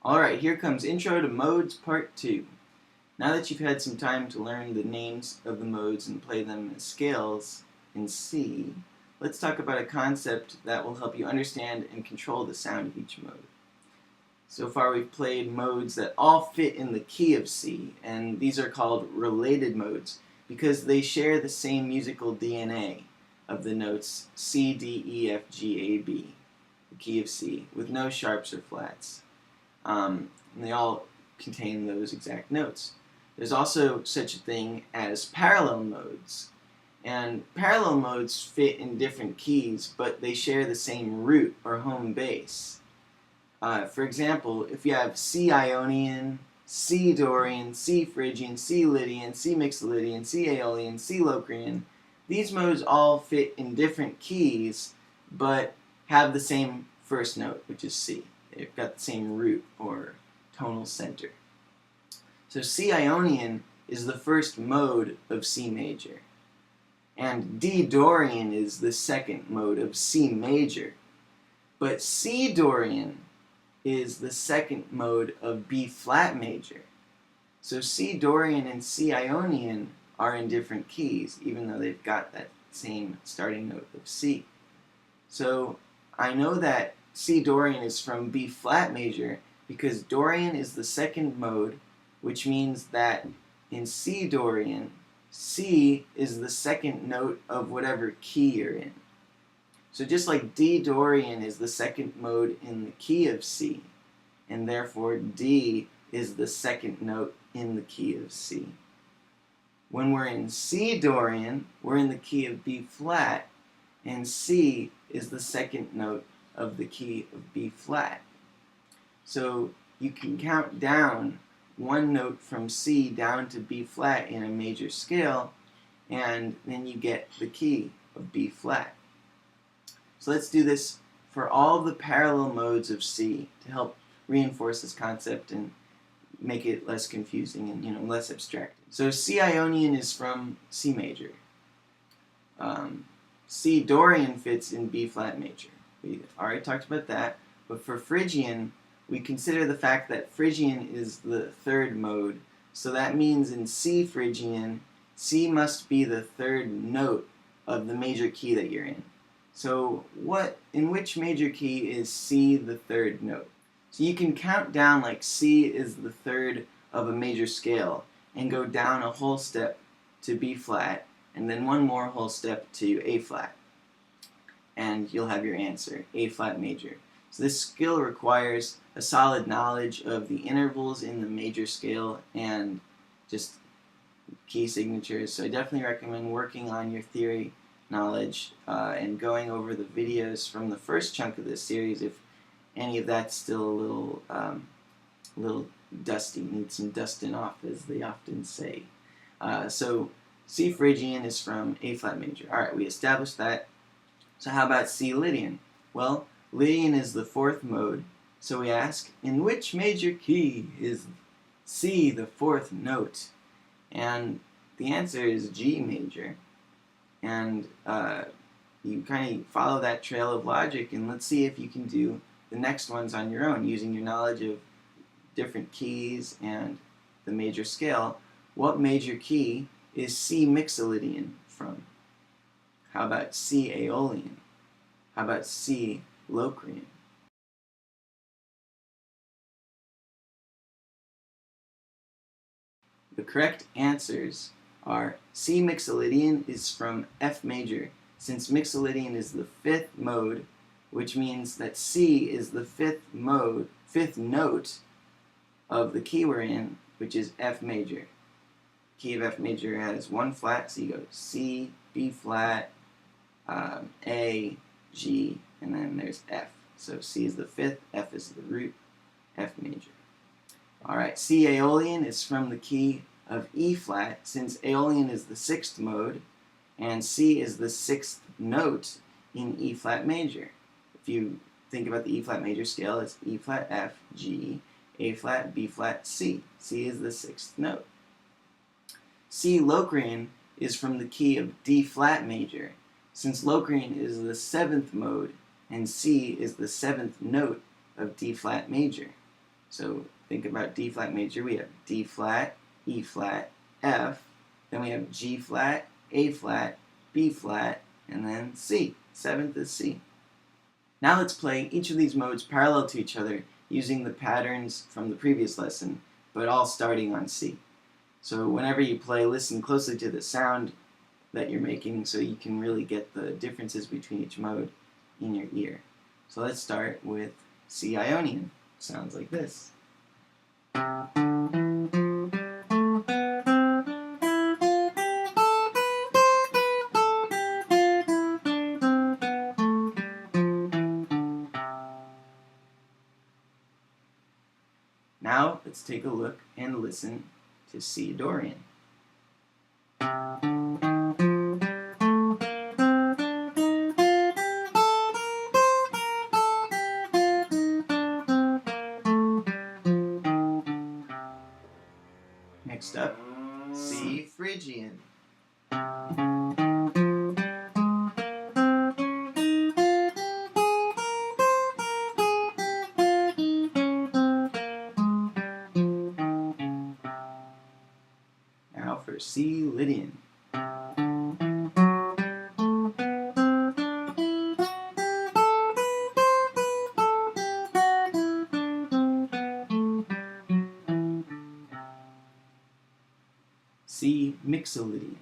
Alright, here comes Intro to Modes Part 2. Now that you've had some time to learn the names of the modes and play them as scales in C, let's talk about a concept that will help you understand and control the sound of each mode. So far we've played modes that all fit in the key of C, and these are called related modes because they share the same musical DNA of the notes C, D, E, F, G, A, B, the key of C, with no sharps or flats. And they all contain those exact notes. There's also such a thing as parallel modes. And parallel modes fit in different keys, but they share the same root or home base. For example, if you have C Ionian, C Dorian, C Phrygian, C Lydian, C Mixolydian, C Aeolian, C Locrian, these modes all fit in different keys, but have the same first note, which is C. They've got the same root or tonal center. So C Ionian is the first mode of C major, and D Dorian is the second mode of C major. But C Dorian is the second mode of B flat major. So C Dorian and C Ionian are in different keys, even though they've got that same starting note of C. So I know that C Dorian is from B flat major because Dorian is the second mode, which means that in C Dorian, C is the second note of whatever key you're in. So just like D Dorian is the second mode in the key of C, and therefore D is the second note in the key of C. When we're in C Dorian, we're in the key of B flat, and C is the second note of the key of B flat. So you can count down one note from C down to B flat in a major scale, and then you get the key of B flat. So let's do this for all the parallel modes of C to help reinforce this concept and make it less confusing and less abstract. So C Ionian is from C major. C Dorian fits in B flat major. We already talked about that, but for Phrygian, we consider the fact that Phrygian is the third mode, so that means in C Phrygian, C must be the third note of the major key that you're in. So in which major key is C the third note? So you can count down like C is the third of a major scale and go down a whole step to B flat and then one more whole step to A flat. And you'll have your answer, A flat major. So this skill requires a solid knowledge of the intervals in the major scale and just key signatures. So I definitely recommend working on your theory knowledge and going over the videos from the first chunk of this series if any of that's still a little dusty, needs some dusting off, as they often say. So C Phrygian is from A flat major. Alright, we established that. So how about C Lydian? Well, Lydian is the fourth mode, so we ask, in which major key is C the fourth note? And the answer is G major. And you kind of follow that trail of logic, and let's see if you can do the next ones on your own, using your knowledge of different keys and the major scale. What major key is C Mixolydian from? How about C Aeolian? How about C Locrian? The correct answers are C Mixolydian is from F major, since Mixolydian is the fifth mode, which means that C is the fifth note of the key we're in, which is F major. Key of F major has one flat, so you go C, B flat, A, G, and then there's F. So C is the fifth, F is the root, F major. Alright, C Aeolian is from the key of E flat, since Aeolian is the sixth mode, and C is the sixth note in E flat major. If you think about the E flat major scale, it's E flat, F, G, A flat, B flat, C. C is the sixth note. C Locrian is from the key of D flat major, since Locrian is the seventh mode and C is the seventh note of D flat major. So think about D flat major. We have D flat, E flat, F. Then we have G flat, A flat, B flat, and then C. Seventh is C. Now let's play each of these modes parallel to each other using the patterns from the previous lesson, but all starting on C. So whenever you play, listen closely to the sound that you're making so you can really get the differences between each mode in your ear. So let's start with C Ionian. Sounds like this. Now let's take a look and listen to C Dorian. Next up, C Phrygian. Now for C Lydian. C Mixolydian.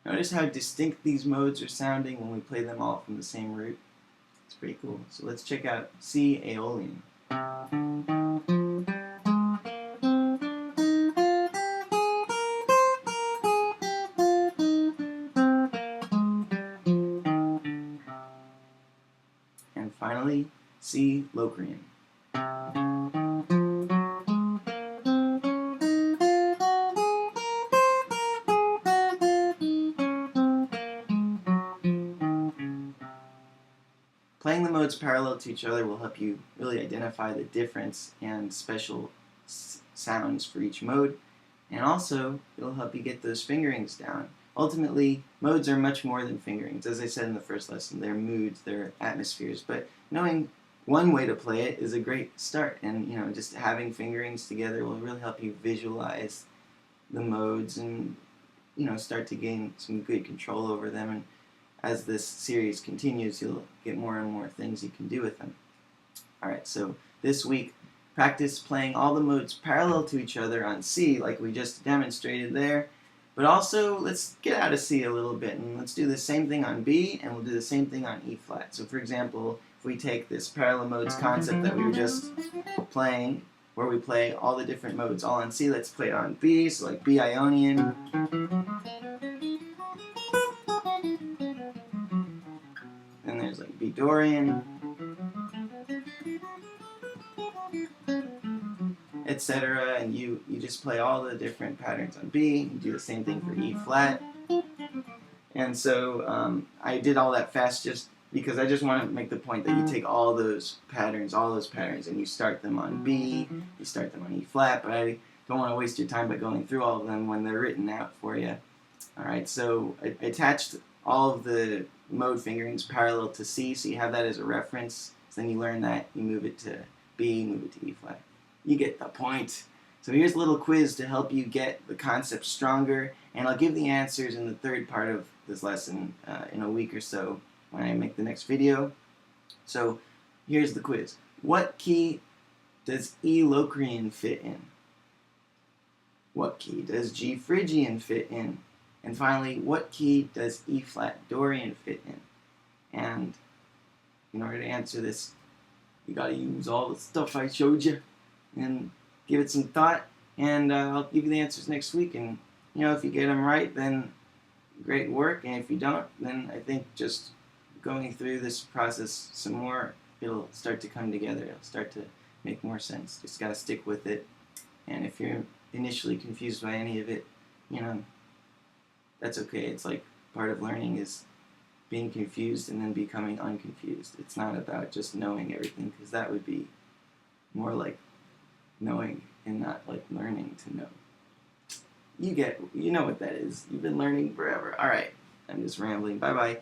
Notice how distinct these modes are sounding when we play them all from the same root. It's pretty cool. So let's check out C Aeolian. And finally, C Locrian. Playing the modes parallel to each other will help you really identify the difference and special sounds for each mode, and also it'll help you get those fingerings down. Ultimately, modes are much more than fingerings. As I said in the first lesson, they're moods, they're atmospheres, but knowing one way to play it is a great start, and just having fingerings together will really help you visualize the modes and start to gain some good control over them. And as this series continues, you'll get more and more things you can do with them. Alright, so this week, practice playing all the modes parallel to each other on C, like we just demonstrated there. But also, let's get out of C a little bit, and let's do the same thing on B, and we'll do the same thing on E flat. So for example, if we take this parallel modes concept that we were just playing, where we play all the different modes all on C, let's play it on B, so like B Ionian. Then there's like B Dorian, etc. And you just play all the different patterns on B. You do the same thing for E flat. And so I did all that fast just because I just want to make the point that you take all those patterns, and you start them on B, you start them on E flat, but I don't want to waste your time by going through all of them when they're written out for you. Alright, so I attached all of the mode fingerings parallel to C, so you have that as a reference. So then you learn that, you move it to B, move it to E flat. You get the point. So here's a little quiz to help you get the concept stronger, and I'll give the answers in the third part of this lesson in a week or so when I make the next video. So here's the quiz. What key does E Locrian fit in? What key does G Phrygian fit in? And finally, what key does E flat Dorian fit in? And in order to answer this, you gotta use all the stuff I showed you and give it some thought, and I'll give you the answers next week. And if you get them right, then great work, and if you don't, then I think just going through this process some more, it'll start to come together. It'll start to make more sense. Just gotta stick with it. And if you're initially confused by any of it, that's okay. It's like part of learning is being confused and then becoming unconfused. It's not about just knowing everything, because that would be more like knowing and not like learning to know. You know what that is. You've been learning forever. All right, I'm just rambling. Bye bye.